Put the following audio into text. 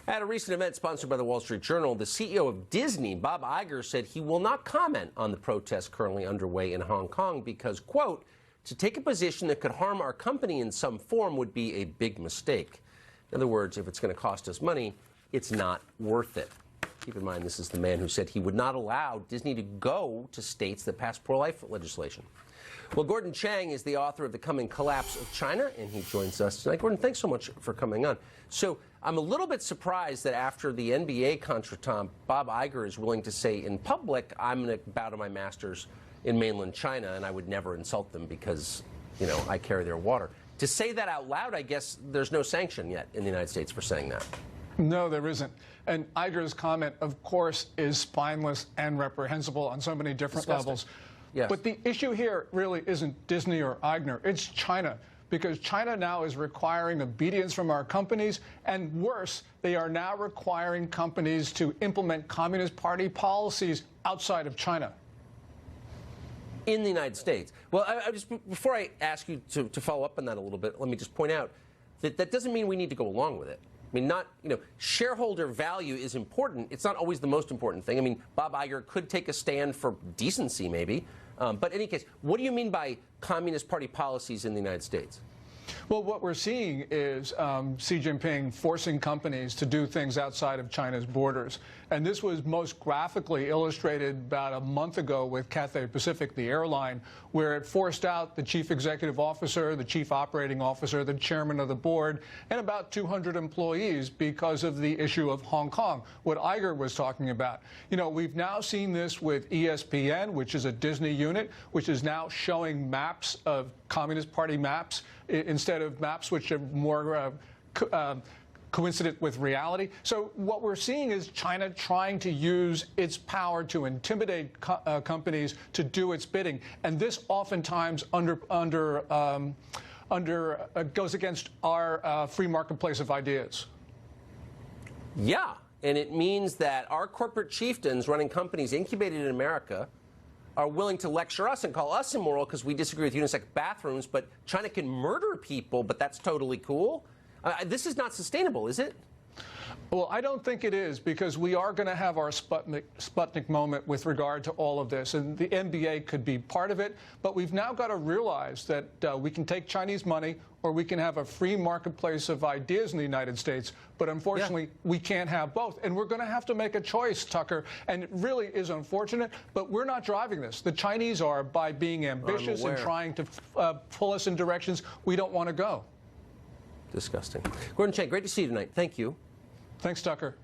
At a recent event sponsored by the Wall Street Journal, the CEO of Disney, Bob Iger, said he will not comment on the protests currently underway in Hong Kong because, quote, to take a position that could harm our company in some form would be a big mistake. In other words, if it's going to cost us money, it's not worth it. Keep in mind, this is the man who said he would not allow Disney to go to states that pass pro-life legislation. Well, Gordon Chang is the author of The Coming Collapse of China, and he joins us tonight. Gordon, thanks so much for coming on. So I'm a little bit surprised that after the NBA contretemps, Bob Iger is willing to say in public, I'm going to bow to my masters in mainland China, and I would never insult them because, you know, I carry their water. To say that out loud, I guess there's no sanction yet in the United States for saying that. No, there isn't. And Iger's comment, of course, is spineless and reprehensible on so many different levels. Yes. But the issue here really isn't Disney or Iger. It's China. Because China now is requiring obedience from our companies, and worse, they are now requiring companies to implement Communist Party policies outside of China. In the United States. Well, before I ask you to follow up on that a little bit, let me just point out that that doesn't mean we need to go along with it. I mean, shareholder value is important. It's not always the most important thing. I mean, Bob Iger could take a stand for decency, maybe. But in any case, what do you mean by Communist Party policies in the United States? Well, what we're seeing is Xi Jinping forcing companies to do things outside of China's borders. And this was most graphically illustrated about a month ago with Cathay Pacific, the airline, where it forced out the chief executive officer, the chief operating officer, the chairman of the board, and about 200 employees because of the issue of Hong Kong, what Iger was talking about. You know, we've now seen this with ESPN, which is a Disney unit, which is now showing maps of Communist Party maps instead of maps which are more coincident with reality. So what we're seeing is China trying to use its power to intimidate companies to do its bidding, and this oftentimes goes against our free marketplace of ideas. Yeah, and it means that our corporate chieftains running companies incubated in America are willing to lecture us and call us immoral because we disagree with unisex bathrooms, but China can murder people, but that's totally cool. This is not sustainable, is it? Well, I don't think it is, because we are going to have our Sputnik moment with regard to all of this, and the NBA could be part of it. But we've now got to realize that we can take Chinese money, or we can have a free marketplace of ideas in the United States. But unfortunately, we can't have both. And we're going to have to make a choice, Tucker. And it really is unfortunate, but we're not driving this. The Chinese are, by being ambitious and trying to pull us in directions we don't want to go. Disgusting. Gordon Chang, great to see you tonight. Thank you. Thanks, Tucker.